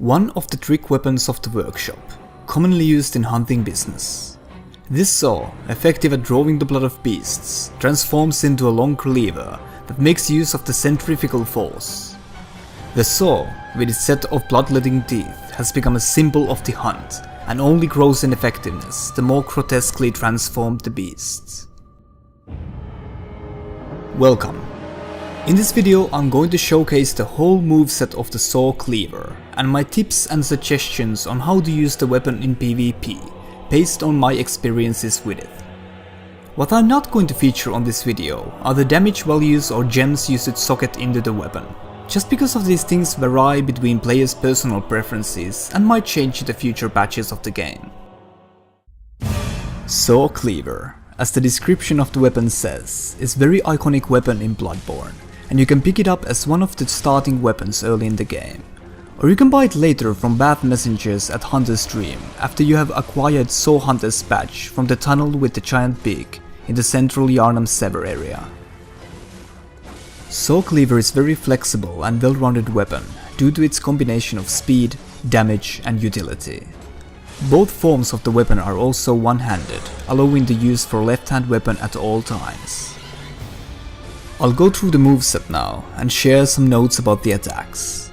One of the trick weapons of the workshop, commonly used in hunting business. This saw, effective at drawing the blood of beasts, transforms into a long cleaver that makes use of the centrifugal force. The saw, with its set of bloodletting teeth, has become a symbol of the hunt, and only grows in effectiveness the more grotesquely transformed the beasts. Welcome. In this video I'm going to showcase the whole moveset of the Saw Cleaver, and my tips and suggestions on how to use the weapon in PvP, based on my experiences with it. What I'm not going to feature on this video are the damage values or gems used to socket into the weapon, just because of these things vary between players' personal preferences and might change in the future patches of the game. Saw Cleaver, as the description of the weapon says, is a very iconic weapon in Bloodborne, and you can pick it up as one of the starting weapons early in the game. Or you can buy it later from Bath Messengers at Hunter's Dream after you have acquired Saw Hunter's badge from the tunnel with the giant beak in the central Yharnam Sever area. Saw Cleaver is a very flexible and well-rounded weapon due to its combination of speed, damage and utility. Both forms of the weapon are also one-handed, allowing the use for left-hand weapon at all times. I'll go through the moveset now and share some notes about the attacks.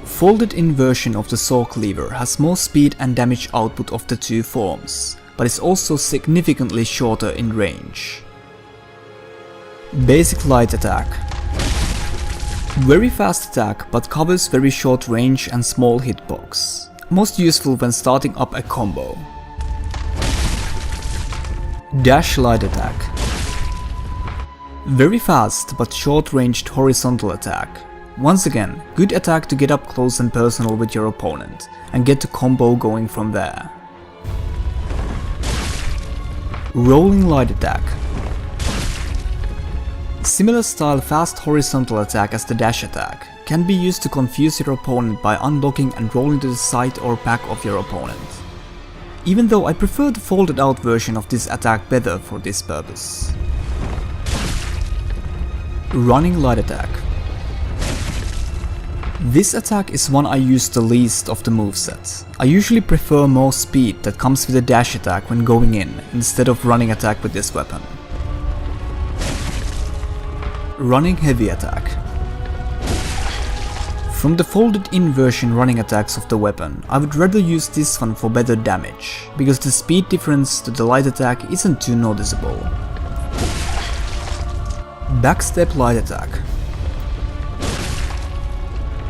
Folded in version of the Saw Cleaver has more speed and damage output of the two forms, but is also significantly shorter in range. Basic light attack. Very fast attack, but covers very short range and small hitbox. Most useful when starting up a combo. Dash light attack. Very fast but short ranged horizontal attack. Once again, good attack to get up close and personal with your opponent and get the combo going from there. Rolling light attack. Similar style fast horizontal attack as the dash attack, can be used to confuse your opponent by unlocking and rolling to the side or back of your opponent. Even though I prefer the folded out version of this attack better for this purpose. Running light attack. This attack is one I use the least of the moveset. I usually prefer more speed that comes with a dash attack when going in, instead of running attack with this weapon. Running heavy attack. From the folded in version running attacks of the weapon, I would rather use this one for better damage, because the speed difference to the light attack isn't too noticeable. Backstep light attack.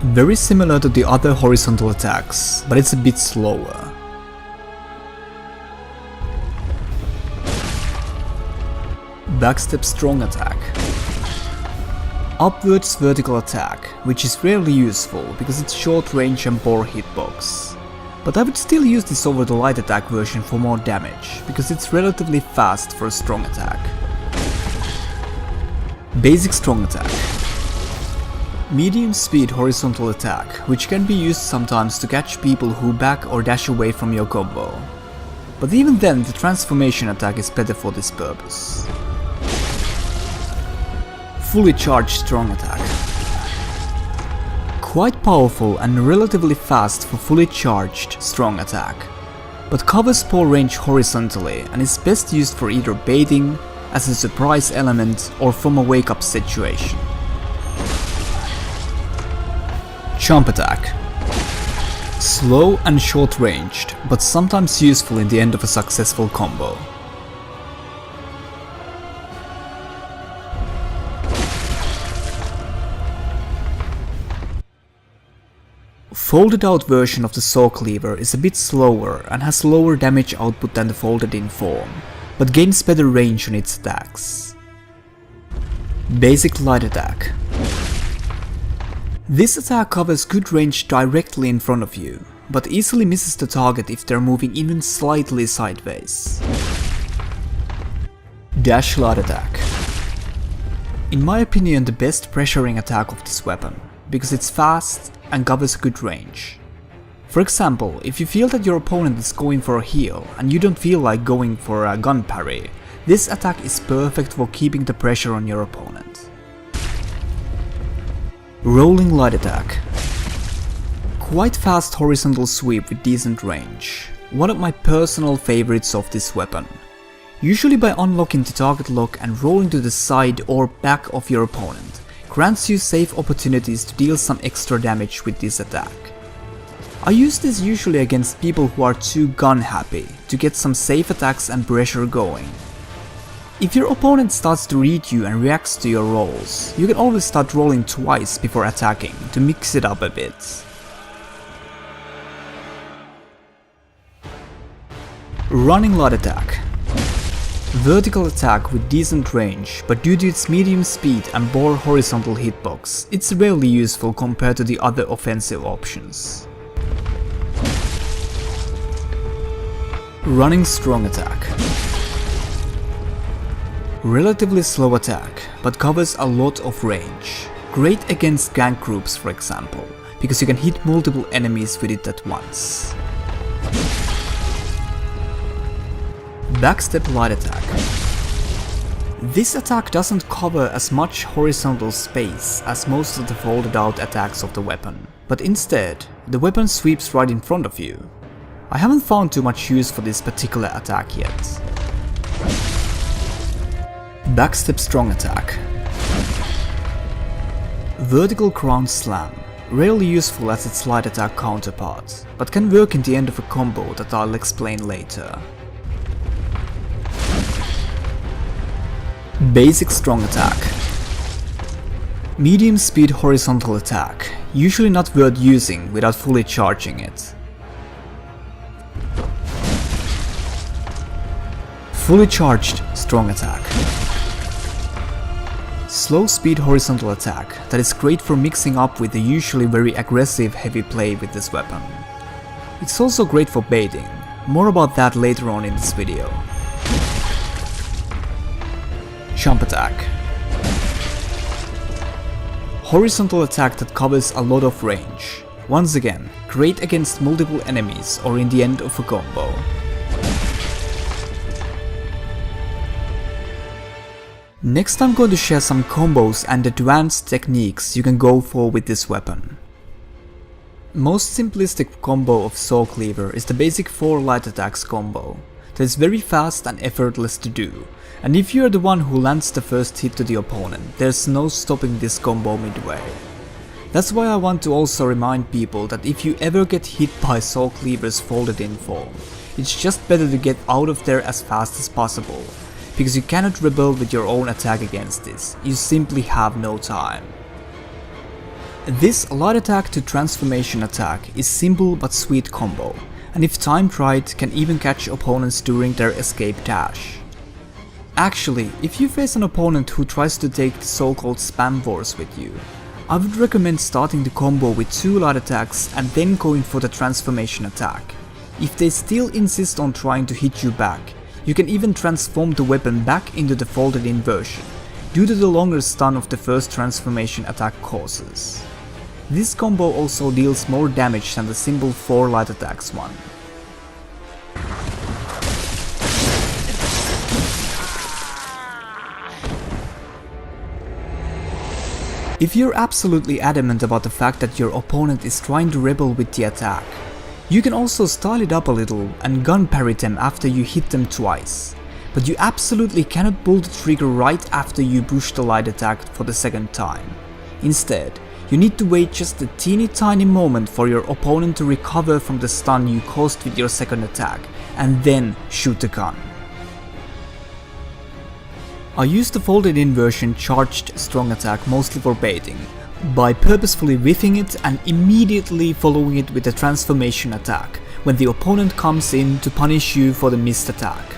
Very similar to the other horizontal attacks, but it's a bit slower. Backstep strong attack. Upwards vertical attack, which is rarely useful because it's short range and poor hitbox. But I would still use this over the light attack version for more damage, because it's relatively fast for a strong attack. Basic strong attack. Medium speed horizontal attack, which can be used sometimes to catch people who back or dash away from your combo. But even then the transformation attack is better for this purpose. Fully charged strong attack. Quite powerful and relatively fast for fully charged strong attack, but covers poor range horizontally and is best used for either baiting, as a surprise element, or from a wake up situation. Jump attack. Slow and short ranged, but sometimes useful in the end of a successful combo. Folded out version of the Saw Cleaver is a bit slower and has lower damage output than the folded in form, but gains better range on its attacks. Basic light attack. This attack covers good range directly in front of you, but easily misses the target if they're moving even slightly sideways. Dash light attack. In my opinion, the best pressuring attack of this weapon, because it's fast and covers good range. For example, if you feel that your opponent is going for a heal and you don't feel like going for a gun parry, this attack is perfect for keeping the pressure on your opponent. Rolling light attack. Quite fast horizontal sweep with decent range. One of my personal favorites of this weapon. Usually by unlocking the target lock and rolling to the side or back of your opponent, grants you safe opportunities to deal some extra damage with this attack. I use this usually against people who are too gun happy to get some safe attacks and pressure going. If your opponent starts to read you and reacts to your rolls, you can always start rolling twice before attacking to mix it up a bit. Running light attack. Vertical attack with decent range, but due to its medium speed and poor horizontal hitbox, it's rarely useful compared to the other offensive options. Running strong attack. Relatively slow attack, but covers a lot of range. Great against gank groups, for example, because you can hit multiple enemies with it at once. Backstep light attack. This attack doesn't cover as much horizontal space as most of the folded out attacks of the weapon, but instead, the weapon sweeps right in front of you. I haven't found too much use for this particular attack yet. Backstep strong attack. Vertical crown slam. Rarely useful as its light attack counterpart, but can work in the end of a combo that I'll explain later. Basic strong attack. Medium speed horizontal attack, usually not worth using without fully charging it. Fully charged strong attack. Slow speed horizontal attack that is great for mixing up with the usually very aggressive heavy play with this weapon. It's also great for baiting, more about that later on in this video. Jump attack. Horizontal attack that covers a lot of range. Once again, great against multiple enemies or in the end of a combo. Next I'm going to share some combos and advanced techniques you can go for with this weapon. Most simplistic combo of Saw Cleaver is the basic 4 light attacks combo that is very fast and effortless to do, and if you are the one who lands the first hit to the opponent, there's no stopping this combo midway. That's why I want to also remind people that if you ever get hit by Saw Cleaver's folded in form, it's just better to get out of there as fast as possible, because you cannot rebel with your own attack against this, you simply have no time. This light attack to transformation attack is simple but sweet combo, and if timed right can even catch opponents during their escape dash. Actually, if you face an opponent who tries to take the so-called spam wars with you, I would recommend starting the combo with 2 light attacks and then going for the transformation attack. If they still insist on trying to hit you back, you can even transform the weapon back into the folded in version, due to the longer stun of the first transformation attack causes. This combo also deals more damage than the simple 4 light attacks one. If you're absolutely adamant about the fact that your opponent is trying to rebel with the attack, you can also style it up a little and gun parry them after you hit them twice, but you absolutely cannot pull the trigger right after you push the light attack for the second time. Instead, you need to wait just a teeny tiny moment for your opponent to recover from the stun you caused with your second attack, and then shoot the gun. I use the folded in version charged strong attack mostly for baiting, by purposefully whiffing it and immediately following it with a transformation attack when the opponent comes in to punish you for the missed attack.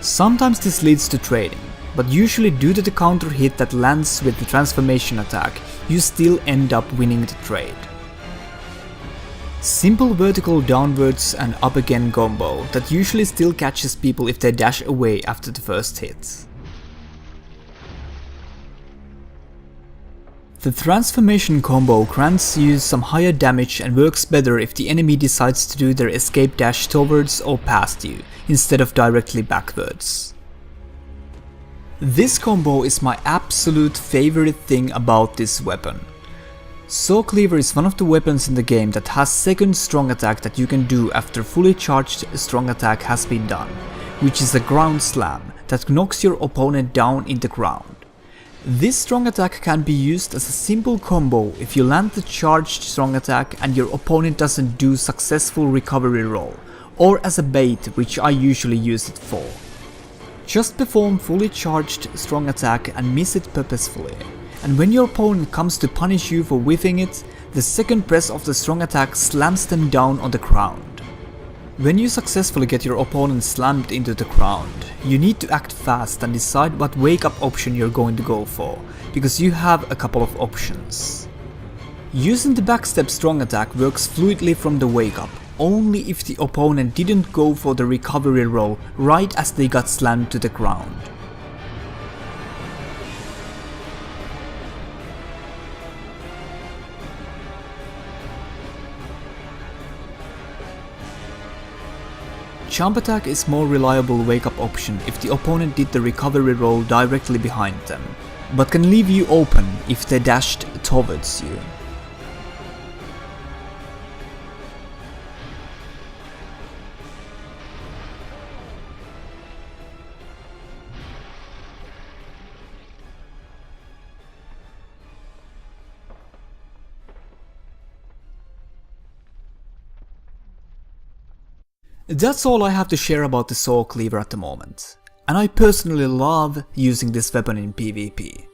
Sometimes this leads to trading, but usually due to the counter hit that lands with the transformation attack, you still end up winning the trade. Simple vertical downwards and up again combo that usually still catches people if they dash away after the first hit. The transformation combo grants you some higher damage and works better if the enemy decides to do their escape dash towards or past you, instead of directly backwards. This combo is my absolute favorite thing about this weapon. Saw Cleaver is one of the weapons in the game that has second strong attack that you can do after fully charged strong attack has been done, which is a ground slam that knocks your opponent down in the ground. This strong attack can be used as a simple combo if you land the charged strong attack and your opponent doesn't do successful recovery roll, or as a bait, which I usually use it for. Just perform fully charged strong attack and miss it purposefully, and when your opponent comes to punish you for whiffing it, the second press of the strong attack slams them down on the ground. When you successfully get your opponent slammed into the ground, you need to act fast and decide what wake up option you're going to go for, because you have a couple of options. Using the backstep strong attack works fluidly from the wake up, only if the opponent didn't go for the recovery roll right as they got slammed to the ground. Jump attack is more reliable wake up option if the opponent did the recovery roll directly behind them, but can leave you open if they dashed towards you. That's all I have to share about the Saw Cleaver at the moment, and I personally love using this weapon in PvP.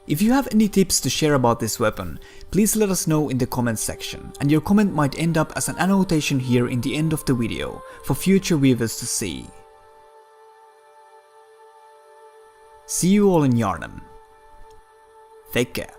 If you have any tips to share about this weapon, please let us know in the comments section, and your comment might end up as an annotation here in the end of the video for future viewers to see. See you all in Yarnum. Take care.